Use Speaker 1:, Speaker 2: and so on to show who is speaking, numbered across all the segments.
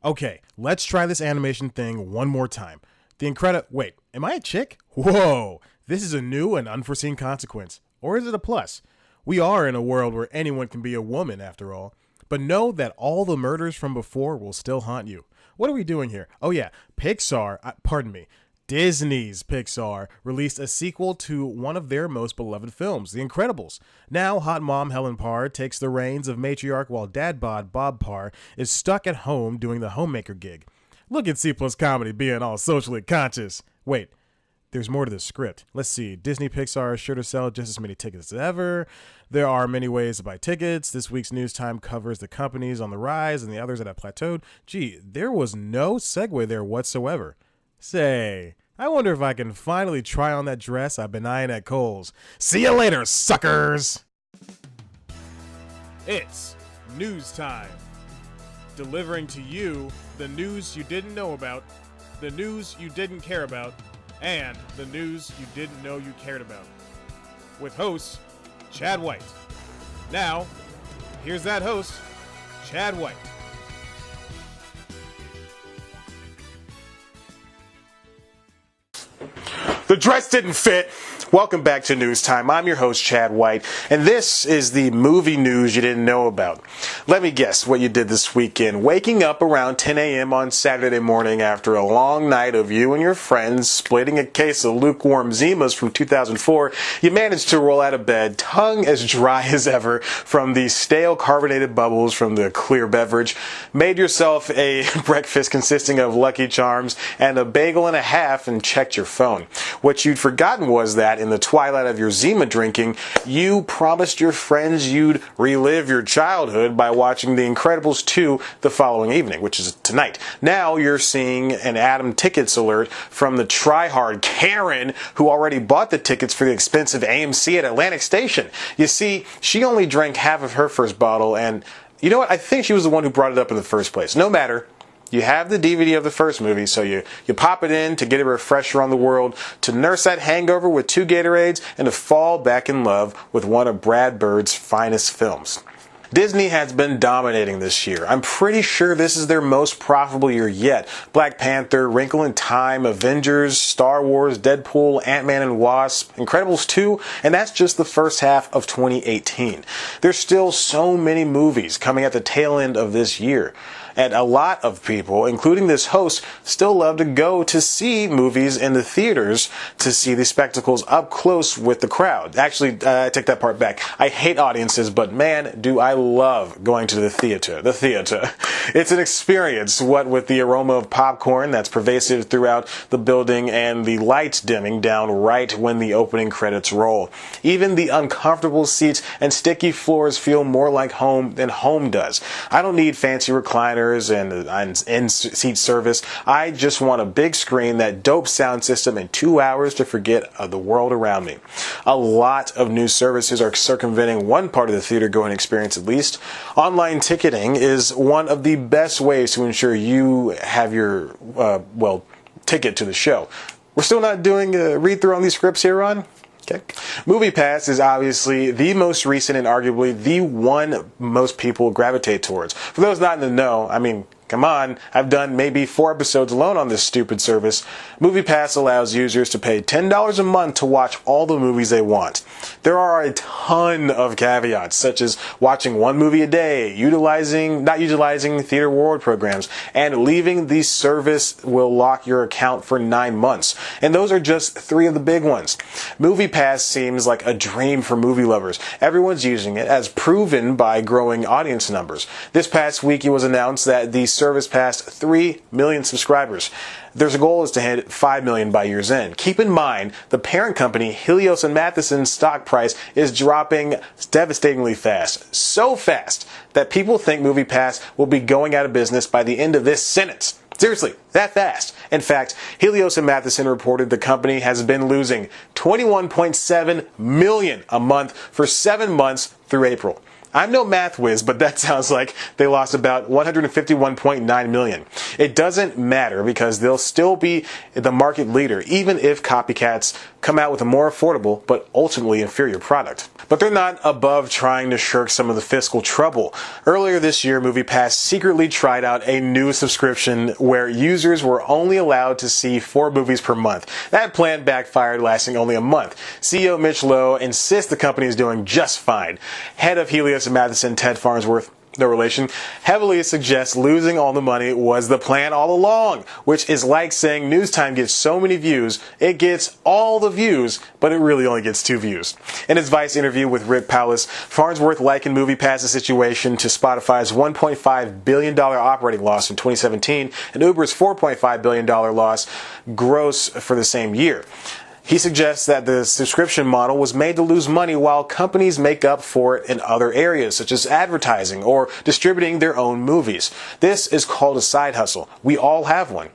Speaker 1: Okay, let's try this animation thing one more time. Wait, am I a chick? Whoa, this is a new and unforeseen consequence. Or is it a plus? We are in a world where anyone can be a woman, after all. But know that all the murders from before will still haunt you. What are we doing here? Oh yeah, Disney's Pixar released a sequel to one of their most beloved films, The Incredibles. Now, hot mom Helen Parr takes the reins of matriarch while dad bod Bob Parr is stuck at home doing the homemaker gig. Look at C+ comedy being all socially conscious. Wait, there's more to the script. Let's see. Disney Pixar is sure to sell just as many tickets as ever. There are many ways to buy tickets. This week's News Time covers the companies on the rise and the others that have plateaued. Gee, there was no segue there whatsoever. Say, I wonder if I can finally try on that dress I've been eyeing at Kohl's. See you later, suckers! It's News Time. Delivering to you the news you didn't know about, the news you didn't care about, and the news you didn't know you cared about. With host, Chad White. Now, here's that host, Chad White. The dress didn't fit. Welcome back to News Time. I'm your host, Chad White, and this is the movie news you didn't know about. Let me guess what you did this weekend. Waking up around 10 a.m. on Saturday morning after a long night of you and your friends splitting a case of lukewarm Zimas from 2004, you managed to roll out of bed, tongue as dry as ever from the stale carbonated bubbles from the clear beverage, made yourself a breakfast consisting of Lucky Charms and a bagel and a half, and checked your phone. What you'd forgotten was that in the twilight of your Zima drinking, you promised your friends you'd relive your childhood by watching The Incredibles 2 the following evening, which is tonight. Now you're seeing an Atom Tickets alert from the try-hard Karen who already bought the tickets for the expensive AMC at Atlantic Station. You see, she only drank half of her first bottle, and you know what? I think she was the one who brought it up in the first place. No matter. You have the DVD of the first movie, so you pop it in to get a refresher on the world, to nurse that hangover with 2 Gatorades, and to fall back in love with one of Brad Bird's finest films. Disney has been dominating this year. I'm pretty sure this is their most profitable year yet. Black Panther, Wrinkle in Time, Avengers, Star Wars, Deadpool, Ant-Man and Wasp, Incredibles 2, and that's just the first half of 2018. There's still so many movies coming at the tail end of this year. And a lot of people, including this host, still love to go to see movies in the theaters to see the spectacles up close with the crowd. Actually, I take that part back. I hate audiences, but man, do I love going to the theater. The theater. It's an experience, what with the aroma of popcorn that's pervasive throughout the building and the lights dimming down right when the opening credits roll. Even the uncomfortable seats and sticky floors feel more like home than home does. I don't need fancy recliners and in-seat service. I just want a big screen, that dope sound system, and 2 hours to forget of the world around me. A lot of new services are circumventing one part of the theater-going experience at least. Online ticketing is one of the best ways to ensure you have your, ticket to the show. We're still not doing a read-through on these scripts here, Ron? Okay. MoviePass is obviously the most recent and arguably the one most people gravitate towards. For those not in the know, I mean, come on, I've done maybe 4 episodes alone on this stupid service. MoviePass allows users to pay $10 a month to watch all the movies they want. There are a ton of caveats, such as watching 1 movie a day, not utilizing theater reward programs, and leaving the service will lock your account for 9 months. And those are just 3 of the big ones. MoviePass seems like a dream for movie lovers. Everyone's using it, as proven by growing audience numbers. This past week it was announced that the service passed 3 million subscribers. Their goal is to hit 5 million by year's end. Keep in mind, the parent company, Helios and Matheson's stock price is dropping devastatingly fast. So fast that people think MoviePass will be going out of business by the end of this sentence. Seriously, that fast. In fact, Helios and Matheson reported the company has been losing $21.7 million a month for 7 months through April. I'm no math whiz, but that sounds like they lost about $151.9 million. It doesn't matter because they'll still be the market leader, even if copycats come out with a more affordable but ultimately inferior product. But they're not above trying to shirk some of the fiscal trouble. Earlier this year, MoviePass secretly tried out a new subscription where users were only allowed to see 4 movies per month. That plan backfired, lasting only a month. CEO Mitch Lowe insists the company is doing just fine. Head of Helios and Matheson, Ted Farnsworth, the relation, heavily suggests losing all the money was the plan all along, which is like saying News Time gets so many views, it gets all the views, but it really only gets 2 views. In his Vice interview with Rick Powless, Farnsworth likened MoviePass's situation to Spotify's $1.5 billion operating loss in 2017 and Uber's $4.5 billion loss gross for the same year. He suggests that the subscription model was made to lose money while companies make up for it in other areas, such as advertising or distributing their own movies. This is called a side hustle. We all have one.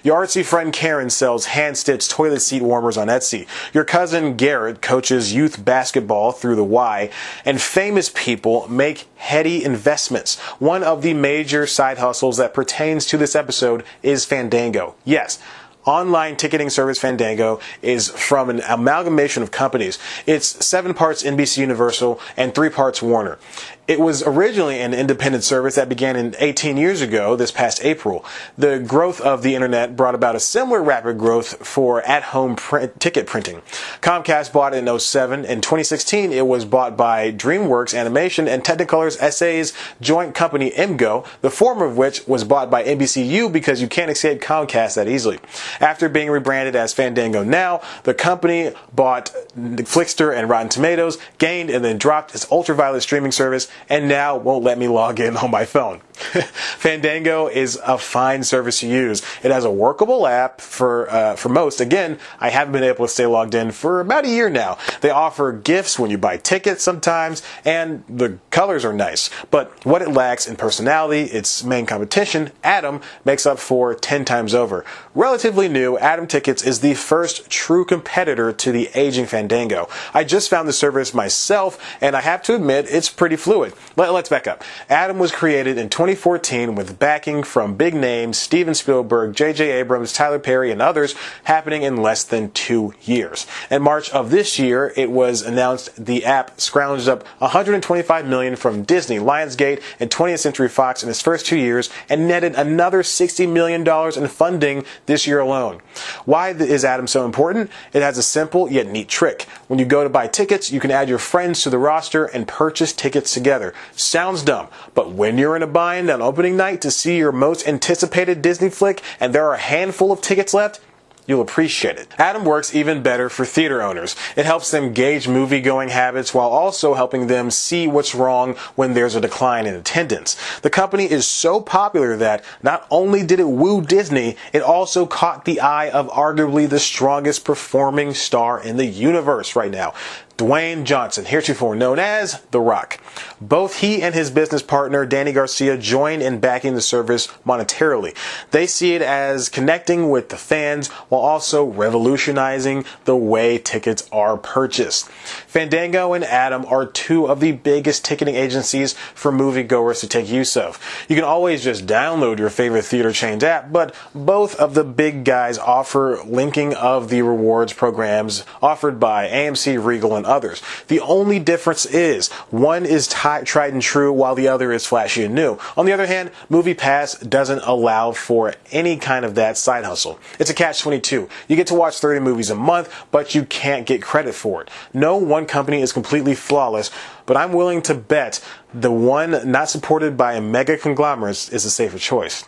Speaker 1: Your artsy friend Karen sells hand-stitched toilet seat warmers on Etsy. Your cousin Garrett coaches youth basketball through the Y. And famous people make heady investments. One of the major side hustles that pertains to this episode is Fandango. Yes. Online ticketing service Fandango is from an amalgamation of companies. It's 7 parts NBC Universal and 3 parts Warner. It was originally an independent service that began 18 years ago, this past April. The growth of the internet brought about a similar rapid growth for at-home ticket printing. Comcast bought it in 2007. In 2016, it was bought by DreamWorks Animation and Technicolor's SA's joint company MGO, the former of which was bought by NBCU because you can't escape Comcast that easily. After being rebranded as Fandango Now, the company bought Flickster and Rotten Tomatoes, gained and then dropped its ultraviolet streaming service, and now won't let me log in on my phone. Fandango is a fine service to use. It has a workable app for most. Again, I haven't been able to stay logged in for about a year now. They offer gifts when you buy tickets sometimes, and the colors are nice. But what it lacks in personality, its main competition, Atom, makes up for 10 times over. Relatively new, Atom Tickets is the first true competitor to the aging Fandango. I just found the service myself, and I have to admit, it's pretty fluid. Let's back up. Atom was created in 2014 with backing from big names Steven Spielberg, J.J. Abrams, Tyler Perry, and others, happening in less than 2 years. In March of this year, it was announced the app scrounged up $125 million from Disney, Lionsgate, and 20th Century Fox in its first 2 years, and netted another $60 million in funding this year alone. Why is Atom so important? It has a simple yet neat trick. When you go to buy tickets, you can add your friends to the roster and purchase tickets together. Sounds dumb, but when you're in a bind on opening night to see your most anticipated Disney flick and there are a handful of tickets left, you'll appreciate it. Atom works even better for theater owners. It helps them gauge movie-going habits while also helping them see what's wrong when there's a decline in attendance. The company is so popular that not only did it woo Disney, it also caught the eye of arguably the strongest performing star in the universe right now, Dwayne Johnson, heretofore known as The Rock. Both he and his business partner, Danny Garcia, join in backing the service monetarily. They see it as connecting with the fans while also revolutionizing the way tickets are purchased. Fandango and Atom are 2 of the biggest ticketing agencies for moviegoers to take use of. You can always just download your favorite theater chain's app, but both of the big guys offer linking of the rewards programs offered by AMC, Regal, and others. The only difference is one is tried and true while the other is flashy and new. On the other hand, MoviePass doesn't allow for any kind of that side hustle. It's a catch-22. You get to watch 30 movies a month, but you can't get credit for it. No one company is completely flawless, but I'm willing to bet the one not supported by a mega conglomerate is a safer choice.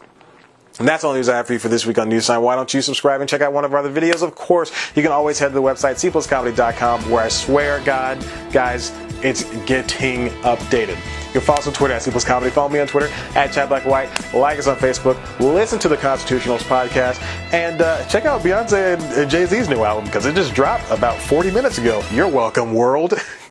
Speaker 1: And that's all the news I have for you for this week on News Time. Why don't you subscribe and check out one of our other videos? Of course, you can always head to the website, cpluscomedy.com, where I swear, God, guys, it's getting updated. You can follow us on Twitter at cpluscomedy. Follow me on Twitter at ChadBlackWhite. Like us on Facebook. Listen to the Constitutionals podcast. And check out Beyonce and Jay-Z's new album because it just dropped about 40 minutes ago. You're welcome, world.